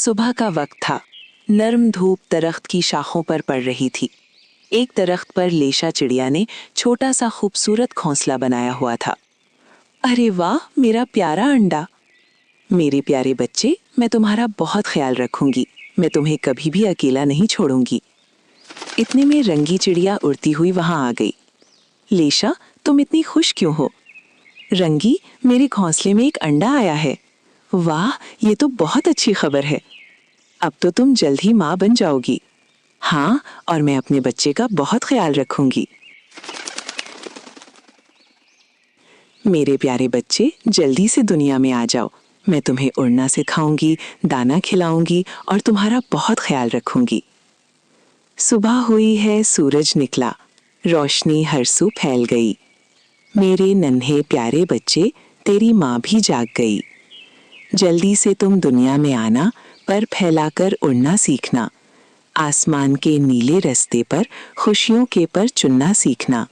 सुबह का वक्त था। नर्म धूप दरख्त की शाखों पर पड़ रही थी। एक दरख्त पर लेशा चिड़िया ने छोटा सा खूबसूरत घोंसला बनाया हुआ था। अरे वाह, मेरा प्यारा अंडा। मेरे प्यारे बच्चे, मैं तुम्हारा बहुत ख्याल रखूंगी। मैं तुम्हें कभी भी अकेला नहीं छोड़ूंगी। इतने में रंगी चिड़िया उड़ती हुई वहां आ गई। लेशा, तुम इतनी खुश क्यों हो? रंगी, मेरे घोंसले में एक अंडा आया है। वाह, ये तो बहुत अच्छी खबर है। अब तो तुम जल्द ही माँ बन जाओगी। हाँ, और मैं अपने बच्चे का बहुत ख्याल रखूंगी। मेरे प्यारे बच्चे, जल्दी से दुनिया में आ जाओ। मैं तुम्हें उड़ना सिखाऊंगी, दाना खिलाऊंगी और तुम्हारा बहुत ख्याल रखूंगी। सुबह हुई है, सूरज निकला, रोशनी हर सू फैल गई। मेरे नन्हे प्यारे बच्चे, तेरी माँ भी जाग गई। जल्दी से तुम दुनिया में आना, पर फैलाकर उड़ना सीखना। आसमान के नीले रास्ते पर खुशियों के पर चुनना सीखना।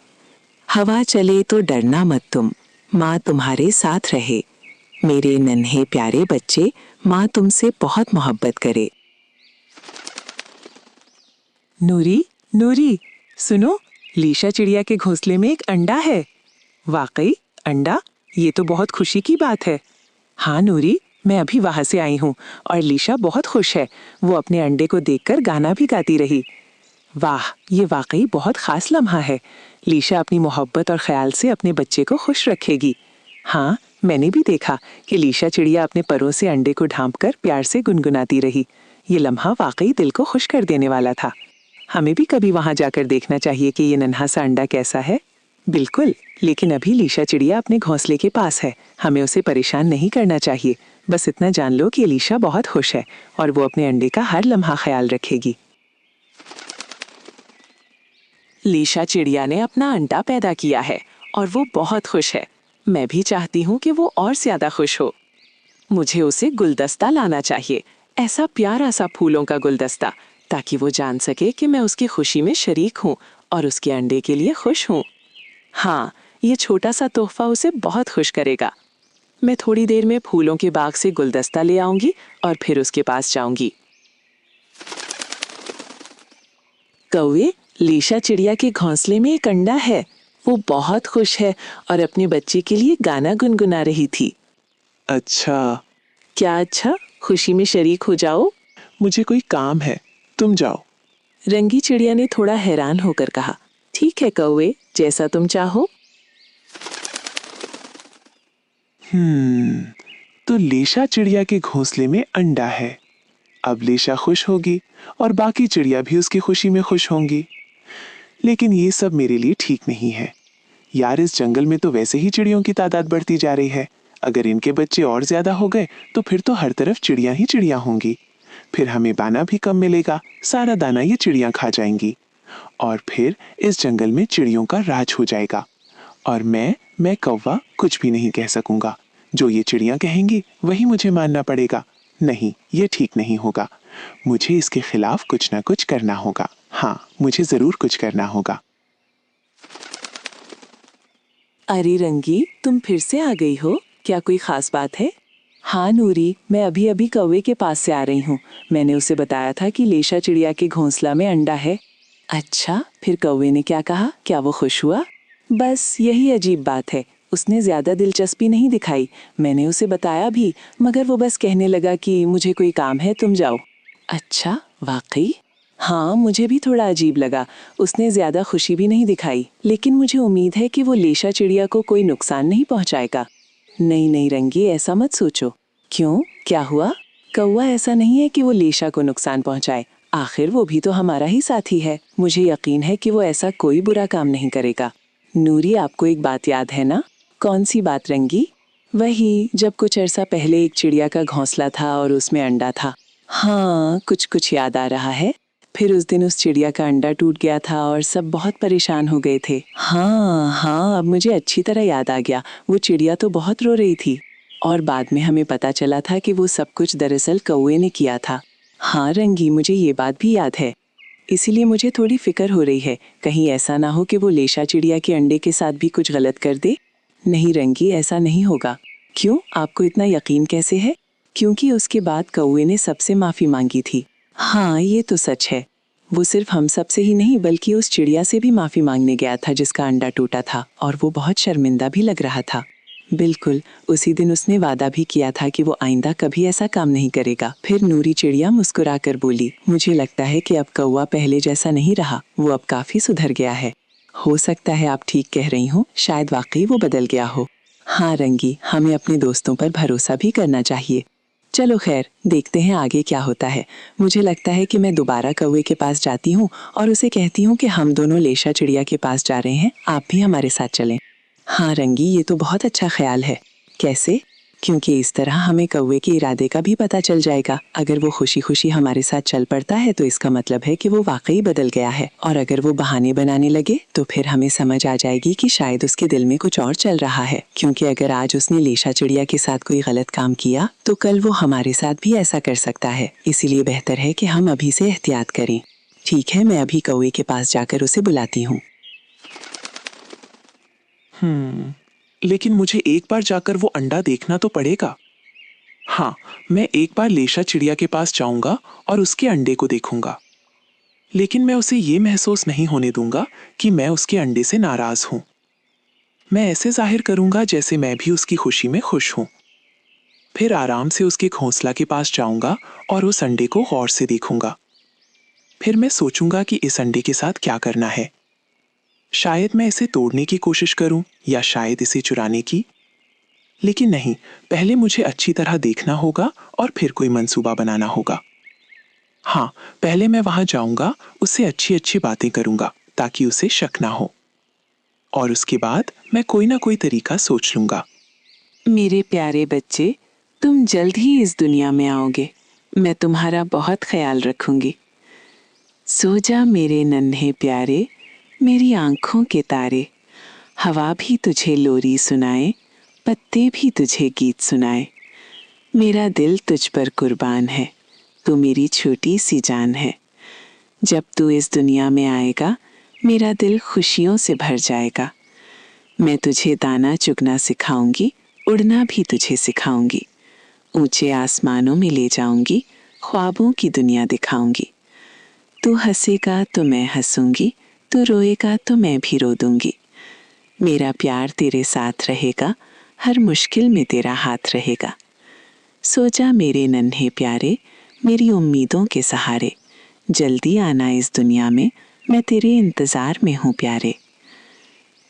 हवा चले तो डरना मत तुम, माँ तुम्हारे साथ रहे। मेरे नन्हे प्यारे बच्चे, माँ तुमसे बहुत मोहब्बत करे। नूरी, नूरी, सुनो, लीशा चिड़िया के घोंसले में एक अंडा है। वाकई अंडा? ये तो बहुत खुशी की बात है। हाँ नूरी, मैं अभी वहां से आई हूँ और लीशा बहुत खुश है। वो अपने अंडे को देखकर गाना भी गाती रही। वाह, ये वाकई बहुत खास लम्हा है। लीशा अपनी मोहब्बत और ख्याल से अपने बच्चे को खुश रखेगी। हाँ, मैंने भी देखा कि लीशा चिड़िया अपने परों से अंडे को ढांपकर प्यार से गुनगुनाती रही। ये लम्हा वाकई दिल को खुश कर देने वाला था। हमें भी कभी वहां जाकर देखना चाहिए कि ये नन्हा सा अंडा कैसा है। बिल्कुल, लेकिन अभी लीशा चिड़िया अपने घोंसले के पास है। हमें उसे परेशान नहीं करना चाहिए। बस इतना जान लो कि लीशा बहुत खुश है और वो अपने अंडे का हर लम्हा ख्याल रखेगी। लीशा चिड़िया ने अपना अंडा पैदा किया है और वो बहुत खुश है। मैं भी चाहती हूँ कि वो और ज्यादा खुश हो। मुझे उसे गुलदस्ता लाना चाहिए, ऐसा प्यारा सा फूलों का गुलदस्ता, ताकि वो जान सके कि मैं उसकी खुशी में शरीक हूँ और उसके अंडे के लिए खुश हूँ। हाँ, ये छोटा सा तोहफा उसे बहुत खुश करेगा। मैं थोड़ी देर में फूलों के बाग से गुलदस्ता ले आऊंगी और फिर उसके पास जाऊंगी। कौवे, लीशा चिड़िया के घोंसले में एक अंडा है। वो बहुत खुश है और अपने बच्चे के लिए गाना गुनगुना रही थी। अच्छा, क्या अच्छा? खुशी में शरीक हो जाओ। मुझे कोई काम है, तुम जाओ। रंगी चिड़िया ने थोड़ा हैरान होकर कहा। ठीक है कौवे, जैसा तुम चाहो। तो लेशा चिड़िया के घोंसले में अंडा है। अब लेशा खुश होगी और बाकी चिड़िया भी उसकी खुशी में खुश होंगी। लेकिन ये सब मेरे लिए ठीक नहीं है। यार, इस जंगल में तो वैसे ही चिड़ियों की तादाद बढ़ती जा रही है। अगर इनके बच्चे और ज्यादा हो गए तो फिर तो हर तरफ चिड़िया ही चिड़िया होंगी। फिर हमें दाना भी कम मिलेगा, सारा दाना ये चिड़ियां खा जाएंगी और फिर इस जंगल में चिड़ियों का राज हो जाएगा। और मैं कौवा कुछ भी नहीं कह सकूंगा। जो ये चिड़ियां कहेंगी वही मुझे मानना पड़ेगा। नहीं, ये ठीक नहीं होगा। मुझे इसके खिलाफ कुछ ना कुछ करना होगा। हाँ, मुझे जरूर कुछ करना होगा। अरे रंगी, तुम फिर से आ गई हो? क्या कोई खास बात है? हाँ नूरी, मैं अभी अभी कौवे के पास से आ रही हूँ। मैंने उसे बताया था कि लेशा चिड़िया के घोंसला में अंडा है। अच्छा, फिर कौवे ने क्या कहा? क्या वो खुश हुआ? बस यही अजीब बात है। उसने ज्यादा दिलचस्पी नहीं दिखाई। मैंने उसे बताया भी, मगर वो बस कहने लगा कि मुझे कोई काम है, तुम जाओ। अच्छा, वाकई? हाँ, मुझे भी थोड़ा अजीब लगा। उसने ज्यादा खुशी भी नहीं दिखाई, लेकिन मुझे उम्मीद है कि वो लेशा चिड़िया को कोई नुकसान नहीं पहुंचाएगा। नहीं नहीं रंगी, ऐसा मत सोचो। क्यों, क्या हुआ? कौवा, ऐसा नहीं है कि वो लेशा को नुकसान पहुंचाए। आखिर वो भी तो हमारा ही साथी है। मुझे यकीन है कि वो ऐसा कोई बुरा काम नहीं करेगा। नूरी, आपको एक बात याद है ना? कौन सी बात रंगी? वही, जब कुछ अरसा पहले एक चिड़िया का घोंसला था और उसमें अंडा था। हाँ, कुछ कुछ याद आ रहा है। फिर उस दिन उस चिड़िया का अंडा टूट गया था और सब बहुत परेशान हो गए थे। हाँ हाँ, अब मुझे अच्छी तरह याद आ गया। वो चिड़िया तो बहुत रो रही थी और बाद में हमें पता चला था कि वो सब कुछ दरअसल कौवे ने किया था। हाँ रंगी, मुझे ये बात भी याद है। इसीलिए मुझे थोड़ी फिक्र हो रही है, कहीं ऐसा ना हो कि वो लेशा चिड़िया के अंडे के साथ भी कुछ गलत कर दे। नहीं रंगी, ऐसा नहीं होगा। क्यों, आपको इतना यकीन कैसे है? क्योंकि उसके बाद कौवे ने सबसे माफी मांगी थी। हाँ, ये तो सच है। वो सिर्फ हम सब से ही नहीं बल्कि उस चिड़िया से भी माफी मांगने गया था जिसका अंडा टूटा था, और वो बहुत शर्मिंदा भी लग रहा था। बिल्कुल, उसी दिन उसने वादा भी किया था कि वो आइंदा कभी ऐसा काम नहीं करेगा। फिर नूरी चिड़िया मुस्कुराकर बोली, मुझे लगता है कि अब कौवा पहले जैसा नहीं रहा, वो अब काफी सुधर गया है। हो सकता है आप ठीक कह रही हो, शायद वाकई वो बदल गया हो। हाँ रंगी, हमें अपने दोस्तों पर भरोसा भी करना चाहिए। चलो खैर, देखते हैं आगे क्या होता है। मुझे लगता है कि मैं दोबारा कौवे के पास जाती हूँ और उसे कहती हूँ कि हम दोनों लेशा चिड़िया के पास जा रहे हैं, आप भी हमारे साथ चलें। हाँ रंगी, ये तो बहुत अच्छा ख्याल है। कैसे? क्योंकि इस तरह हमें कौवे के इरादे का भी पता चल जाएगा। अगर वो खुशी खुशी हमारे साथ चल पड़ता है तो इसका मतलब है कि वो वाकई बदल गया है, और अगर वो बहाने बनाने लगे तो फिर हमें समझ आ जाएगी कि शायद उसके दिल में कुछ और चल रहा है। क्योंकि अगर आज उसने लेशा चिड़िया के साथ कोई गलत काम किया तो कल वो हमारे साथ भी ऐसा कर सकता है। इसीलिए बेहतर है कि हम अभी से एहतियात करें। ठीक है, मैं अभी कौवे के पास जाकर उसे बुलाती हूँ। लेकिन मुझे एक बार जाकर वो अंडा देखना तो पड़ेगा। हाँ, मैं एक बार लेशा चिड़िया के पास जाऊंगा और उसके अंडे को देखूंगा। लेकिन मैं उसे ये महसूस नहीं होने दूंगा कि मैं उसके अंडे से नाराज हूं। मैं ऐसे जाहिर करूंगा जैसे मैं भी उसकी खुशी में खुश हूं। फिर आराम से उसके घोंसला के पास जाऊंगा और उस अंडे को गौर से देखूंगा। फिर मैं सोचूंगा कि इस अंडे के साथ क्या करना है। शायद मैं इसे तोड़ने की कोशिश करूं या शायद इसे चुराने की। लेकिन नहीं, पहले मुझे अच्छी तरह देखना होगा और फिर कोई मंसूबा बनाना होगा। हाँ, पहले मैं वहां जाऊंगा, उससे अच्छी अच्छी बातें करूंगा ताकि उसे शक ना हो, और उसके बाद मैं कोई ना कोई तरीका सोच लूंगा। मेरे प्यारे बच्चे, तुम जल्द ही इस दुनिया में आओगे। मैं तुम्हारा बहुत ख्याल रखूंगी। सो जा मेरे नन्हे प्यारे, मेरी आंखों के तारे। हवा भी तुझे लोरी सुनाए, पत्ते भी तुझे गीत सुनाए। मेरा दिल तुझ पर कुर्बान है, तू मेरी छोटी सी जान है। जब तू इस दुनिया में आएगा, मेरा दिल खुशियों से भर जाएगा। मैं तुझे दाना चुगना सिखाऊंगी, उड़ना भी तुझे सिखाऊंगी। ऊंचे आसमानों में ले जाऊंगी, ख्वाबों की दुनिया दिखाऊंगी। तू हंसेगा तो मैं हंसूंगी, तू रोएगा तो मैं भी रो दूंगी। मेरा प्यार तेरे साथ रहेगा, हर मुश्किल में तेरा हाथ रहेगा। सो जा मेरे नन्हे प्यारे, मेरी उम्मीदों के सहारे। जल्दी आना इस दुनिया में, मैं तेरे इंतजार में हूँ प्यारे।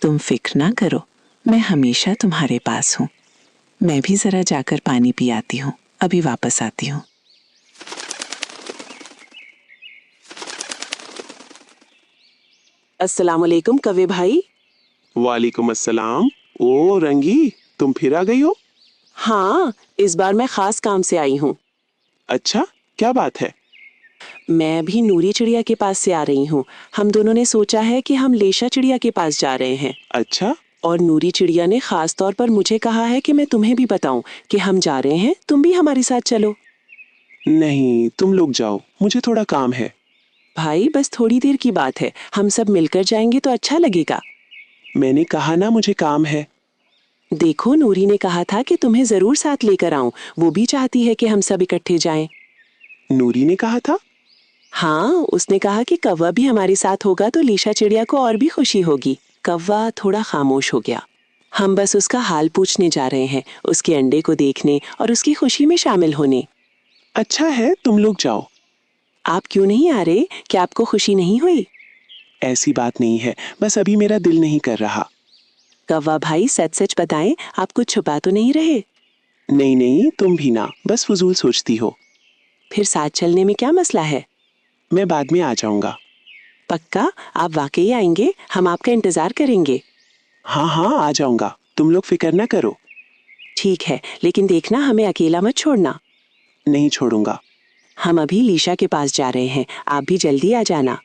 तुम फिक्र ना करो, मैं हमेशा तुम्हारे पास हूँ। मैं भी जरा जाकर पानी पी आती हूँ, अभी वापस आती हूँ। अस्सलाम वालेकुम कौवे भाई। वालेकुम अस्सलाम। ओ रंगी, तुम फिर आ गई हो? हाँ, इस बार मैं खास काम से आई हूँ। अच्छा, क्या बात है? मैं भी नूरी चिड़िया के पास से आ रही हूँ। हम दोनों ने सोचा है कि हम लेशा चिड़िया के पास जा रहे हैं, अच्छा, और नूरी चिड़िया ने खास तौर पर मुझे कहा है कि मैं तुम्हें भी बताऊं कि हम जा रहे हैं, तुम भी हमारे साथ चलो। नहीं, तुम लोग जाओ, मुझे थोड़ा काम है। भाई बस थोड़ी देर की बात है, हम सब मिलकर जाएंगे तो अच्छा लगेगा। मैंने कहा ना मुझे काम है। देखो, नूरी ने कहा था कि तुम्हें जरूर साथ लेकर आऊं, वो भी चाहती है कि हम सब इकट्ठे जाएं। नूरी ने कहा था? हाँ, उसने कहा कि कौवा भी हमारे साथ होगा तो लेशा चिड़िया को और भी खुशी होगी। कौवा थोड़ा खामोश हो गया। हम बस उसका हाल पूछने जा रहे हैं, उसके अंडे को देखने और उसकी खुशी में शामिल होने। अच्छा है, तुम लोग जाओ। आप क्यों नहीं आ रहे? क्या आपको खुशी नहीं हुई? ऐसी बात नहीं है, बस अभी मेरा दिल नहीं कर रहा। कौवा भाई सच सच बताएं, आप कुछ छुपा तो नहीं रहे? नहीं नहीं, तुम भी ना, बस फजूल सोचती हो। फिर साथ चलने में क्या मसला है? मैं बाद में आ जाऊंगा। पक्का? आप वाकई आएंगे? हम आपका इंतजार करेंगे। हाँ हाँ, आ जाऊंगा, तुम लोग फिक्र ना करो। ठीक है, लेकिन देखना हमें अकेला मत छोड़ना। नहीं छोड़ूंगा। हम अभी लीशा के पास जा रहे हैं, आप भी जल्दी आ जाना।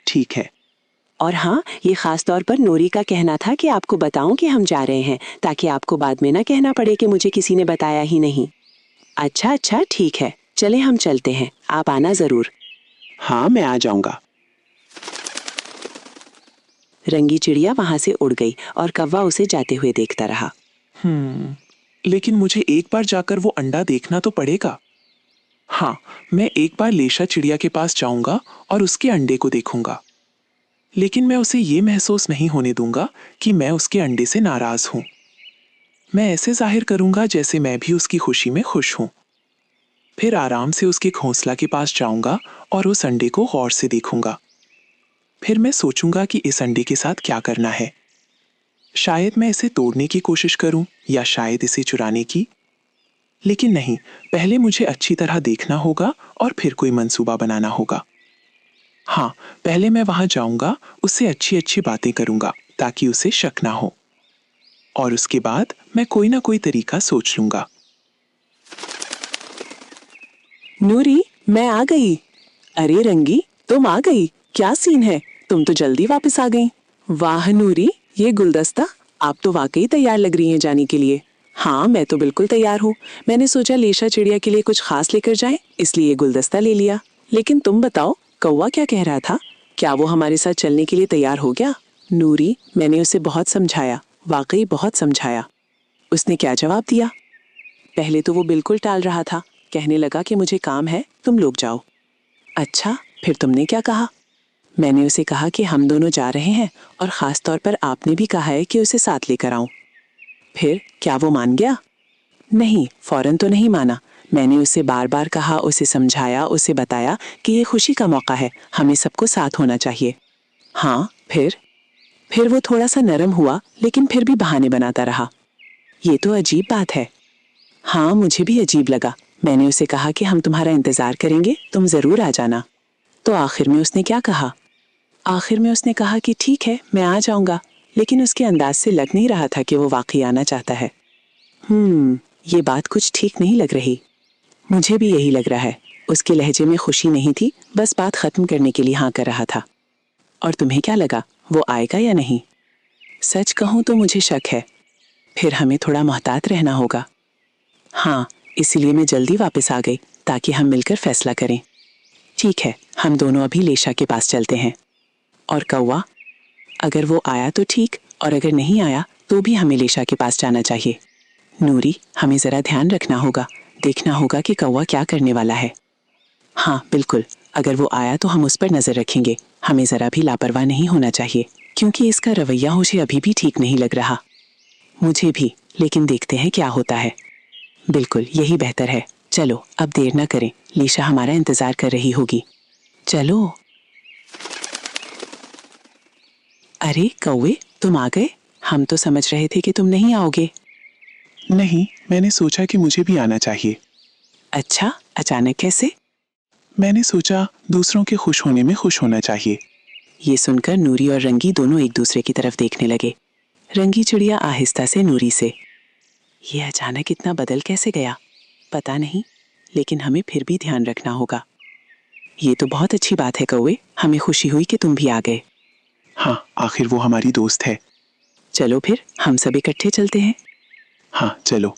ठीक है। और हाँ, ये खास तौर पर नूरी का कहना था कि आपको बताऊं कि हम जा रहे हैं, ताकि आपको बाद में ना कहना पड़े कि मुझे किसी ने बताया ही नहीं। अच्छा अच्छा, ठीक है, चले हम चलते हैं, आप आना जरूर। हाँ, मैं आ जाऊंगा। रंगी चिड़िया वहां से उड़ गई और कौवा उसे जाते हुए देखता रहा। लेकिन मुझे एक बार जाकर वो अंडा देखना तो पड़ेगा। हाँ, मैं एक बार लेशा चिड़िया के पास जाऊंगा और उसके अंडे को देखूंगा। लेकिन मैं उसे ये महसूस नहीं होने दूंगा कि मैं उसके अंडे से नाराज हूं। मैं ऐसे जाहिर करूंगा जैसे मैं भी उसकी खुशी में खुश हूं। फिर आराम से उसके घोंसला के पास जाऊंगा और उस अंडे को गौर से देखूंगा। फिर मैं सोचूंगा कि इस अंडे के साथ क्या करना है। शायद मैं इसे तोड़ने की कोशिश करूं या शायद इसे चुराने की। लेकिन नहीं, पहले मुझे अच्छी तरह देखना होगा और फिर कोई मंसूबा बनाना होगा। हाँ, पहले मैं वहां जाऊंगा, उससे अच्छी अच्छी बातें करूंगा ताकि उसे शक ना हो। और उसके बाद मैं कोई ना कोई तरीका सोच लूंगा। नूरी, मैं आ गई। अरे रंगी, तुम आ गई। क्या सीन है, तुम तो जल्दी वापस आ गई। वाह नूरी, ये गुलदस्ता, आप तो वाकई तैयार लग रही हैं जाने के लिए। हाँ, मैं तो बिल्कुल तैयार हूँ। मैंने सोचा लेशा चिड़िया के लिए कुछ खास लेकर जाएं, इसलिए ये गुलदस्ता ले लिया। लेकिन तुम बताओ, कौवा क्या कह रहा था? क्या वो हमारे साथ चलने के लिए तैयार हो गया? नूरी, मैंने उसे बहुत समझाया, वाकई बहुत समझाया। उसने क्या जवाब दिया? पहले तो वो बिल्कुल टाल रहा था, कहने लगा कि मुझे काम है, तुम लोग जाओ। अच्छा, फिर तुमने क्या कहा? मैंने उसे कहा कि हम दोनों जा रहे हैं और खास तौर पर आपने भी कहा है कि उसे साथ लेकर आऊं। फिर क्या वो मान गया? नहीं, फौरन तो नहीं माना। मैंने उसे बार बार कहा, उसे समझाया, उसे बताया कि ये खुशी का मौका है, हमें सबको साथ होना चाहिए। हाँ, फिर वो थोड़ा सा नरम हुआ, लेकिन फिर भी बहाने बनाता रहा। ये तो अजीब बात है। हाँ, मुझे भी अजीब लगा। मैंने उसे कहा कि हम तुम्हारा इंतजार करेंगे, तुम जरूर आ जाना। तो आखिर में उसने क्या कहा? आखिर में उसने कहा कि ठीक है, मैं आ जाऊंगा, लेकिन उसके अंदाज से लग नहीं रहा था कि वो वाकई आना चाहता है। ये बात कुछ ठीक नहीं लग रही। मुझे भी यही लग रहा है। उसके लहजे में खुशी नहीं थी, बस बात खत्म करने के लिए हाँ कर रहा था। और तुम्हें क्या लगा, वो आएगा या नहीं? सच कहूं तो मुझे शक है। फिर हमें थोड़ा मोहतात रहना होगा। हाँ, इसीलिए मैं जल्दी वापस आ गई ताकि हम मिलकर फैसला करें। ठीक है, हम दोनों अभी लेशा के पास चलते हैं। और कौवा, अगर वो आया तो ठीक, और अगर नहीं आया तो भी हमें लेशा के पास जाना चाहिए। नूरी, हमें जरा ध्यान रखना होगा, देखना होगा कि कौवा क्या करने वाला है। हाँ बिल्कुल, अगर वो आया तो हम उस पर नजर रखेंगे। हमें जरा भी लापरवाह नहीं होना चाहिए, क्योंकि इसका रवैया मुझे अभी भी ठीक नहीं लग रहा। मुझे भी, लेकिन देखते हैं क्या होता है। बिल्कुल, यही बेहतर है। चलो, अब देर न करें, लीशा हमारा इंतजार कर रही होगी। चलो। अरे कौवे, तुम आ गए। हम तो समझ रहे थे कि तुम नहीं आओगे। नहीं, मैंने सोचा कि मुझे भी आना चाहिए। अच्छा, अचानक कैसे? मैंने सोचा दूसरों के खुश होने में खुश होना चाहिए। ये सुनकर नूरी और रंगी दोनों एक दूसरे की तरफ देखने लगे। रंगी चिड़िया आहिस्ता से नूरी से, ये अचानक इतना बदल कैसे गया? पता नहीं, लेकिन हमें फिर भी ध्यान रखना होगा। ये तो बहुत अच्छी बात है कौवे, हमें खुशी हुई कि तुम भी आ गए। हाँ, आखिर वो हमारी दोस्त है। चलो फिर हम सब इकट्ठे चलते हैं। हाँ, चलो।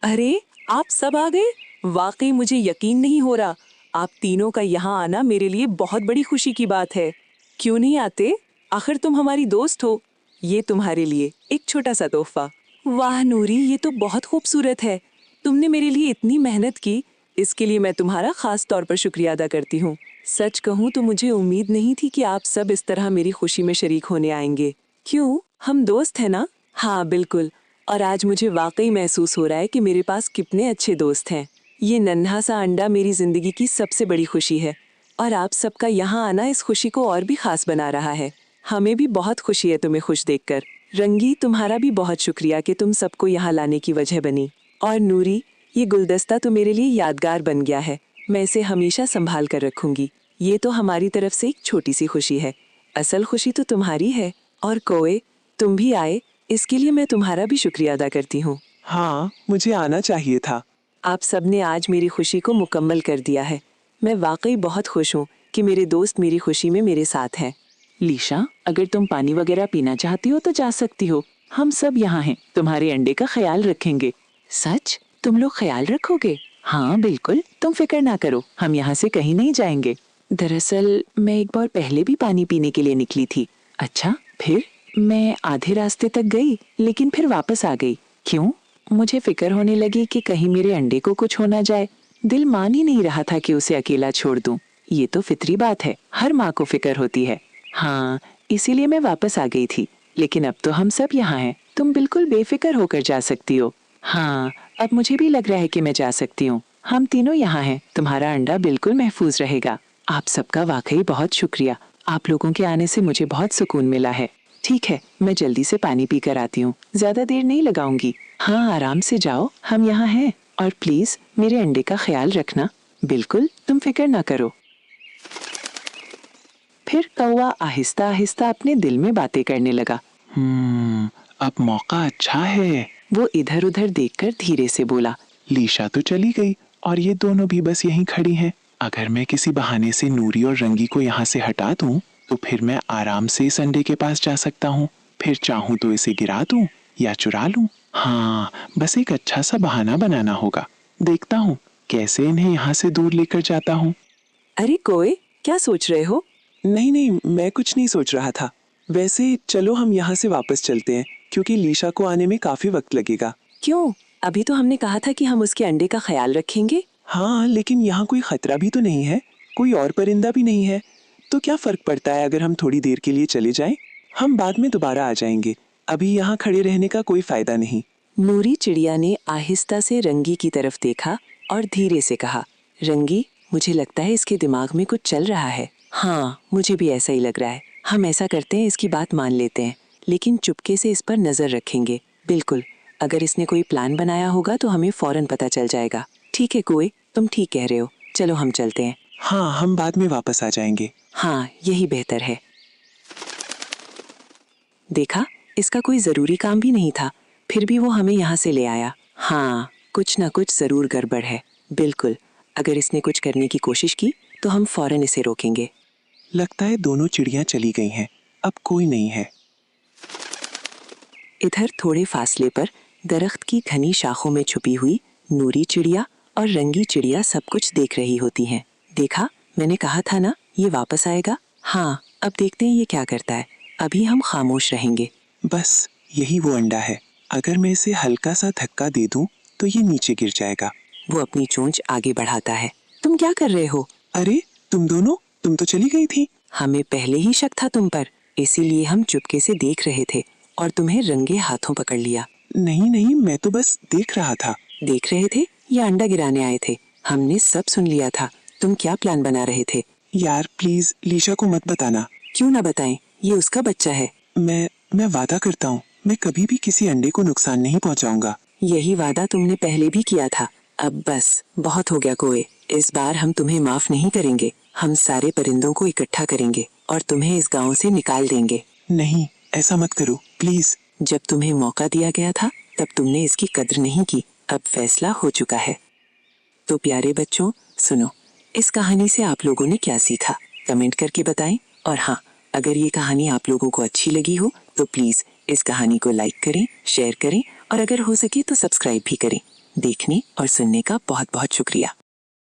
अरे, आप सब आ गए? वाकई मुझे यकीन नहीं हो रहा। आप तीनों का यहाँ आना मेरे लिए बहुत बड़ी खुशी की बात है। क्यों नहीं आते? आखिर तुम हमारी दोस्त हो। ये तुम्हारे लिए एक छोटा सा तोहफा। वाह नूरी, ये तो बहुत खूबसूरत है। तुमने मेरे लिए इतनी मेहनत की, इसके लिए मैं तुम्हारा खास तौर पर शुक्रिया अदा करती हूँ। सच कहूँ तो मुझे उम्मीद नहीं थी कि आप सब इस तरह मेरी खुशी में शरीक होने आएंगे। क्यों, हम दोस्त हैं ना? हाँ बिल्कुल। और आज मुझे वाकई महसूस हो रहा है कि मेरे पास कितने अच्छे दोस्त हैं। ये नन्हा सा अंडा मेरी जिंदगी की सबसे बड़ी खुशी है, और आप सबका यहाँ आना इस खुशी को और भी खास बना रहा है। हमें भी बहुत खुशी है तुम्हें खुश देखकर। रंगी, तुम्हारा भी बहुत शुक्रिया कि तुम सबको यहाँ लाने की वजह बनी। और नूरी, ये गुलदस्ता तो मेरे लिए यादगार बन गया है। मैं इसे हमेशा संभाल कर रखूंगी। ये तो हमारी तरफ से एक छोटी सी खुशी है। असल खुशी तो तुम्हारी है। और कोए, तुम भी आए, इसके लिए मैं तुम्हारा भी शुक्रिया अदा करती हूँ। हाँ, मुझे आना चाहिए था। आप सबने आज मेरी खुशी को मुकम्मल कर दिया है। मैं वाकई बहुत खुश हूँ कि मेरे दोस्त मेरी खुशी में मेरे साथ हैं। लीशा, अगर तुम पानी वगैरह पीना चाहती हो तो जा सकती हो। हम सब यहाँ हैं, तुम्हारे अंडे का ख्याल रखेंगे। सच? तुम लोग ख्याल रखोगे? हाँ बिल्कुल, तुम फिक्र ना करो, हम यहाँ से कहीं नहीं जाएंगे। दरअसल मैं एक बार पहले भी पानी पीने के लिए निकली थी। अच्छा, फिर मैं आधे रास्ते तक गई लेकिन फिर वापस आ गई। क्यों? मुझे फिक्र होने लगी कि कहीं मेरे अंडे को कुछ हो ना जाए। दिल मान ही नहीं रहा था कि उसे अकेला छोड़ दूं। ये तो फितरी बात है, हर माँ को फिक्र होती है। हाँ, इसीलिए मैं वापस आ गई थी। लेकिन अब तो हम सब यहाँ हैं, तुम बिल्कुल बेफिक्र होकर जा सकती हो। हाँ, अब मुझे भी लग रहा है कि मैं जा सकती हूँ। हम तीनों यहाँ हैं, तुम्हारा अंडा बिल्कुल महफूज रहेगा। आप सबका वाकई बहुत शुक्रिया। आप लोगों के आने से मुझे बहुत सुकून मिला है। ठीक है, मैं जल्दी से पानी पी कर आती हूँ, ज्यादा देर नहीं लगाऊंगी। हाँ, आराम से जाओ, हम यहाँ हैं। और प्लीज मेरे अंडे का ख्याल रखना। बिल्कुल, तुम फिक्र ना करो। फिर कौवा आहिस्ता आहिस्ता अपने दिल में बातें करने लगा। अब मौका अच्छा है। वो इधर उधर देखकर धीरे से बोला। लीशा तो चली गई और ये दोनों भी बस यहीं खड़ी हैं। अगर मैं किसी बहाने से नूरी और रंगी को यहाँ से हटा दूं, तो फिर मैं आराम से इस अंडे के पास जा सकता हूँ। फिर चाहूँ तो इसे गिरा दूं या चुरा लूं। हाँ, बस एक अच्छा सा बहाना बनाना होगा। देखता हूँ कैसे इन्हें यहाँ से दूर लेकर जाता हूँ। अरे कोए, क्या सोच रहे हो? नहीं नहीं, मैं कुछ नहीं सोच रहा था। वैसे चलो हम यहाँ से वापस चलते हैं, क्योंकि लीशा को आने में काफी वक्त लगेगा। क्यों? अभी तो हमने कहा था कि हम उसके अंडे का ख्याल रखेंगे। हाँ, लेकिन यहाँ कोई खतरा भी तो नहीं है, कोई और परिंदा भी नहीं है। तो क्या फर्क पड़ता है अगर हम थोड़ी देर के लिए चले जाएं? हम बाद में दोबारा आ जाएंगे। अभी यहाँ खड़े रहने का कोई फायदा नहीं। नूरी चिड़िया ने आहिस्ता से रंगी की तरफ देखा और धीरे से कहा, रंगी, मुझे लगता है इसके दिमाग में कुछ चल रहा है। हाँ, मुझे भी ऐसा ही लग रहा है। हम ऐसा करते हैं, इसकी बात मान लेते हैं, लेकिन चुपके से इस पर नजर रखेंगे। बिल्कुल, अगर इसने कोई प्लान बनाया होगा तो हमें फौरन पता चल जाएगा। ठीक है कोए, तुम ठीक कह रहे हो। चलो हम चलते हैं। हाँ, हम बाद में वापस आ जाएंगे। हाँ, यही बेहतर है। देखा, इसका कोई जरूरी काम भी नहीं था, फिर भी वो हमें यहाँ से ले आया। हाँ, कुछ ना कुछ जरूर गड़बड़ है। बिल्कुल, अगर इसने कुछ करने की कोशिश की तो हम फौरन इसे रोकेंगे। लगता है दोनों चिड़ियाँ चली गई हैं, अब कोई नहीं है। इधर थोड़े फासले पर दरख्त की घनी शाखों में छुपी हुई नूरी चिड़िया और रंगी चिड़िया सब कुछ देख रही होती हैं। देखा, मैंने कहा था ना, ये वापस आएगा। हाँ, अब देखते हैं ये क्या करता है। अभी हम खामोश रहेंगे। बस यही वो अंडा है। अगर मैं इसे हल्का सा धक्का दे दूं तो ये नीचे गिर जाएगा। वो अपनी चोंच आगे बढ़ाता है। तुम क्या कर रहे हो? अरे तुम दोनों, तुम तो चली गई थी। हमें पहले ही शक था तुम पर, इसीलिए हम चुपके से देख रहे थे और तुम्हें रंगे हाथों पकड़ लिया। नहीं नहीं, मैं तो बस देख रहा था। देख रहे थे या अंडा गिराने आए थे? हमने सब सुन लिया था। तुम क्या प्लान बना रहे थे? यार प्लीज लीशा को मत बताना। क्यों ना बताएं, ये उसका बच्चा है। मैं वादा करता हूँ, मैं कभी भी किसी अंडे को नुकसान नहीं पहुँचाऊंगा। यही वादा तुमने पहले भी किया था। अब बस बहुत हो गया कोए, इस बार हम तुम्हें माफ नहीं करेंगे। हम सारे परिंदों को इकट्ठा करेंगे और तुम्हें इस गांव से निकाल देंगे। नहीं, ऐसा मत करो प्लीज। जब तुम्हें मौका दिया गया था तब तुमने इसकी कद्र नहीं की। अब फैसला हो चुका है। तो प्यारे बच्चों, सुनो, इस कहानी से आप लोगों ने क्या सीखा, कमेंट करके बताएं। और हाँ, अगर ये कहानी आप लोगों को अच्छी लगी हो तो प्लीज इस कहानी को लाइक करें, शेयर करें और अगर हो सके तो सब्सक्राइब भी करें। देखने और सुनने का बहुत बहुत शुक्रिया।